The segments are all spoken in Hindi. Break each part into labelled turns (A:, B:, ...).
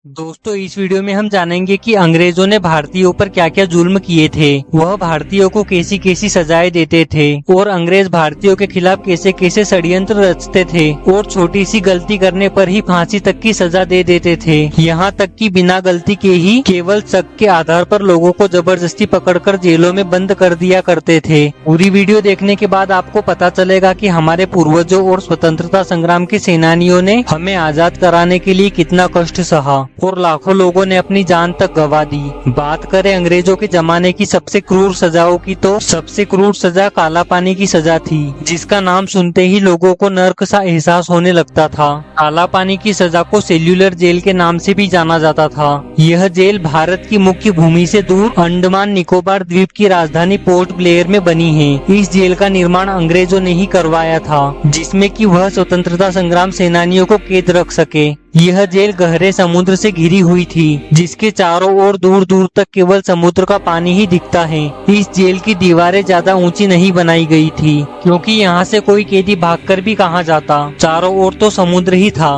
A: दोस्तों इस वीडियो में हम जानेंगे कि अंग्रेजों ने भारतीयों पर क्या क्या जुल्म किए थे। वह भारतीयों को कैसी कैसी सजाएं देते थे और अंग्रेज भारतीयों के खिलाफ कैसे कैसे षड्यंत्र रचते थे और छोटी सी गलती करने पर ही फांसी तक की सजा दे देते थे। यहाँ तक कि बिना गलती के ही केवल शक के आधार पर लोगों को जबरदस्ती पकड़कर जेलों में बंद कर दिया करते थे। पूरी वीडियो देखने के बाद आपको पता चलेगा कि हमारे पूर्वजों और स्वतंत्रता संग्राम के सेनानियों ने हमें आजाद कराने के लिए कितना कष्ट सहा और लाखों लोगों ने अपनी जान तक गंवा दी। बात करें अंग्रेजों के जमाने की सबसे क्रूर सजाओं की, तो सबसे क्रूर सजा काला पानी की सजा थी, जिसका नाम सुनते ही लोगों को नर्क सा एहसास होने लगता था। काला पानी की सजा को सेल्यूलर जेल के नाम से भी जाना जाता था। यह जेल भारत की मुख्य भूमि से दूर अंडमान निकोबार द्वीप की राजधानी पोर्ट ब्लेयर में बनी है। इस जेल का निर्माण अंग्रेजों ने ही करवाया था, जिसमें कि वह स्वतंत्रता संग्राम सेनानियों को कैद रख सके। यह जेल गहरे समुद्र से घिरी हुई थी, जिसके चारों ओर दूर दूर तक केवल समुद्र का पानी ही दिखता है। इस जेल की दीवारें ज्यादा ऊंची नहीं बनाई गई थी, क्योंकि यहाँ से कोई कैदी भागकर भी कहाँ जाता, चारों ओर तो समुद्र ही था।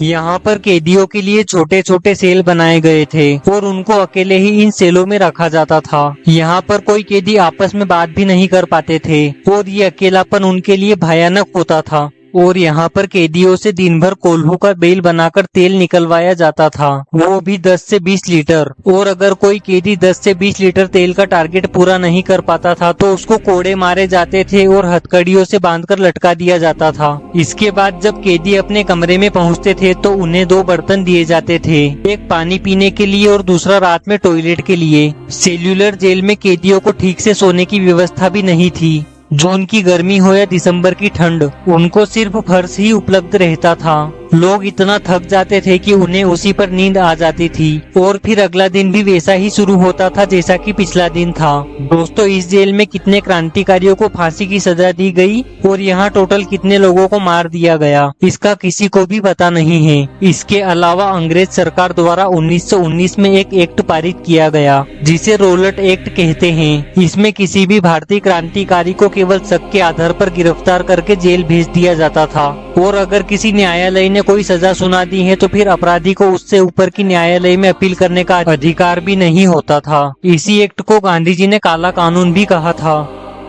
A: यहाँ पर कैदियों के लिए छोटे छोटे सेल बनाए गए थे और उनको अकेले ही इन सेलों में रखा जाता था। यहाँ पर कोई कैदी आपस में बात भी नहीं कर पाते थे और ये अकेलापन उनके लिए भयानक होता था। और यहाँ पर कैदियों से दिन भर कोल्हू का बेल बनाकर तेल निकलवाया जाता था, वो भी 10 से 20 लीटर। और अगर कोई कैदी 10 से 20 लीटर तेल का टारगेट पूरा नहीं कर पाता था तो उसको कोड़े मारे जाते थे और हथकड़ियों से बांधकर लटका दिया जाता था। इसके बाद जब कैदी अपने कमरे में पहुँचते थे तो उन्हें 2 बर्तन दिए जाते थे, एक पानी पीने के लिए और दूसरा रात में टॉयलेट के लिए। सेल्यूलर जेल में कैदियों को ठीक से सोने की व्यवस्था भी नहीं थी। जून की गर्मी हो या दिसंबर की ठंड, उनको सिर्फ फर्श ही उपलब्ध रहता था। लोग इतना थक जाते थे कि उन्हें उसी पर नींद आ जाती थी और फिर अगला दिन भी वैसा ही शुरू होता था जैसा कि पिछला दिन था। दोस्तों इस जेल में कितने क्रांतिकारियों को फांसी की सजा दी गई और यहाँ टोटल कितने लोगों को मार दिया गया, इसका किसी को भी पता नहीं है। इसके अलावा अंग्रेज सरकार द्वारा 1919 में एक एक्ट पारित किया गया, जिसे रोलट एक्ट कहते हैं। इसमें किसी भी भारतीय क्रांतिकारी को केवल शक के आधार पर गिरफ्तार करके जेल भेज दिया जाता था और अगर किसी न्यायालय ने कोई सजा सुना दी है तो फिर अपराधी को उससे ऊपर की न्यायालय में अपील करने का अधिकार भी नहीं होता था। इसी एक्ट को गांधी जी ने काला कानून भी कहा था।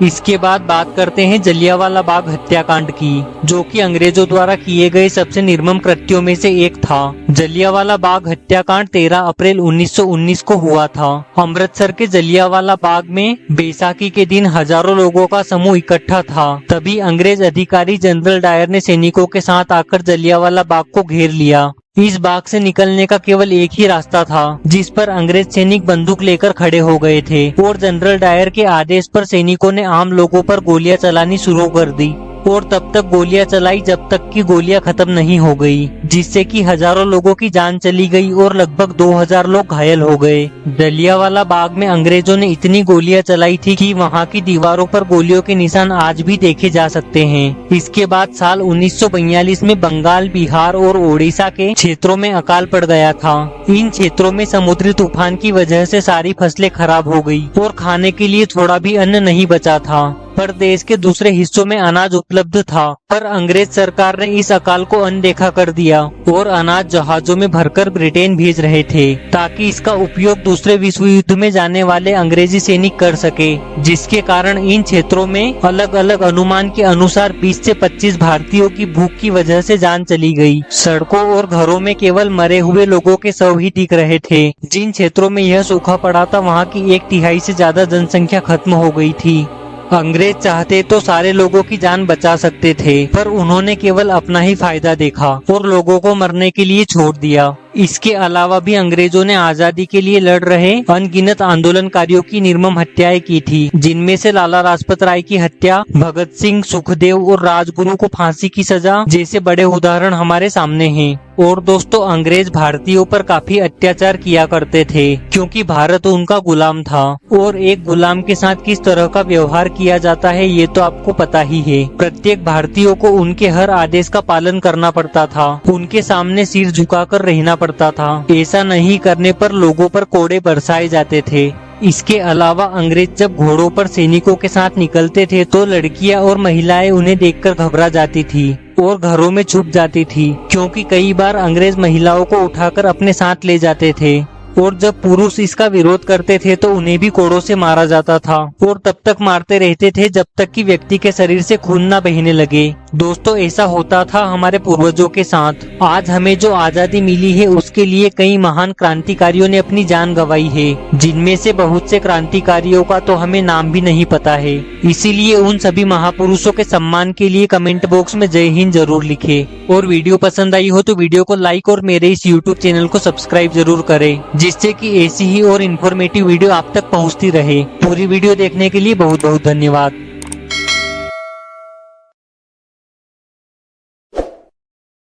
A: इसके बाद बात करते हैं जलियांवाला बाग हत्याकांड की, जो कि अंग्रेजों द्वारा किए गए सबसे निर्मम कृत्यों में से एक था। जलियांवाला बाग हत्याकांड 13 अप्रैल 1919 को हुआ था। अमृतसर के जलियांवाला बाग में बैसाखी के दिन हजारों लोगों का समूह इकट्ठा था। तभी अंग्रेज अधिकारी जनरल डायर ने सैनिकों के साथ आकर जलियांवाला बाग को घेर लिया। इस बाग से निकलने का केवल एक ही रास्ता था, जिस पर अंग्रेज सैनिक बंदूक लेकर खड़े हो गए थे और जनरल डायर के आदेश पर सैनिकों ने आम लोगों पर गोलियां चलानी शुरू कर दी और तब तक गोलियां चलाई जब तक कि गोलियां खत्म नहीं हो गई, जिससे कि हजारों लोगों की जान चली गई और लगभग 2000 लोग घायल हो गए। जलियांवाला बाग में अंग्रेजों ने इतनी गोलियां चलाई थी कि वहां की दीवारों पर गोलियों के निशान आज भी देखे जा सकते हैं। इसके बाद साल 1942 में बंगाल, बिहार और ओडिशा के क्षेत्रों में अकाल पड़ गया था। इन क्षेत्रों में समुद्री तूफान की वजह से सारी फसलें खराब हो गई और खाने के लिए थोड़ा भी अन्न नहीं बचा था, पर देश के दूसरे हिस्सों में अनाज उपलब्ध था। पर अंग्रेज सरकार ने इस अकाल को अनदेखा कर दिया और अनाज जहाजों में भरकर ब्रिटेन भेज रहे थे, ताकि इसका उपयोग दूसरे विश्व युद्ध में जाने वाले अंग्रेजी सैनिक कर सके, जिसके कारण इन क्षेत्रों में अलग अलग अनुमान के अनुसार 20 से 25 भारतीयों की भूख की वजह से जान चली गई। सड़कों और घरों में केवल मरे हुए लोगों के शव ही दिख रहे थे। जिन क्षेत्रों में यह सूखा पड़ा था वहाँ की 1/3 से ज्यादा जनसंख्या खत्म हो गई थी। अंग्रेज चाहते तो सारे लोगों की जान बचा सकते थे, पर उन्होंने केवल अपना ही फायदा देखा और लोगों को मरने के लिए छोड़ दिया। इसके अलावा भी अंग्रेजों ने आजादी के लिए लड़ रहे अनगिनत आंदोलनकारियों की निर्मम हत्याएं की थी, जिनमें से लाला लाजपत राय की हत्या, भगत सिंह, सुखदेव और राजगुरु को फांसी की सजा जैसे बड़े उदाहरण हमारे सामने हैं। और दोस्तों अंग्रेज भारतीयों पर काफी अत्याचार किया करते थे, क्योंकि भारत उनका गुलाम था और एक गुलाम के साथ किस तरह का व्यवहार किया जाता है ये तो आपको पता ही है। प्रत्येक भारतीयों को उनके हर आदेश का पालन करना पड़ता था, उनके सामने सिर झुकाकर रहना पड़ता था। ऐसा नहीं करने पर लोगों पर कोड़े बरसाए जाते थे। इसके अलावा अंग्रेज जब घोड़ों पर सैनिकों के साथ निकलते थे तो लड़कियां और महिलाएं उन्हें देखकर घबरा जाती थी और घरों में छुप जाती थी, क्योंकि कई बार अंग्रेज महिलाओं को उठाकर अपने साथ ले जाते थे। और जब पुरुष इसका विरोध करते थे तो उन्हें भी कोड़ों से मारा जाता था और तब तक मारते रहते थे जब तक कि व्यक्ति के शरीर से खून न बहने लगे। दोस्तों, ऐसा होता था हमारे पूर्वजों के साथ। आज हमें जो आजादी मिली है उसके लिए कई महान क्रांतिकारियों ने अपनी जान गंवाई है, जिनमें से बहुत से क्रांतिकारियों का तो हमें नाम भी नहीं पता है। इसीलिए उन सभी महापुरुषों के सम्मान के लिए कमेंट बॉक्स में जय हिंद जरूर लिखें। और वीडियो पसंद आई हो तो वीडियो को लाइक और मेरे इस यूट्यूब चैनल को सब्सक्राइब जरूर करें, जिससे कि ऐसी ही और इन्फॉर्मेटिव वीडियो आप तक पहुंचती रहे। पूरी वीडियो देखने के लिए बहुत बहुत धन्यवाद।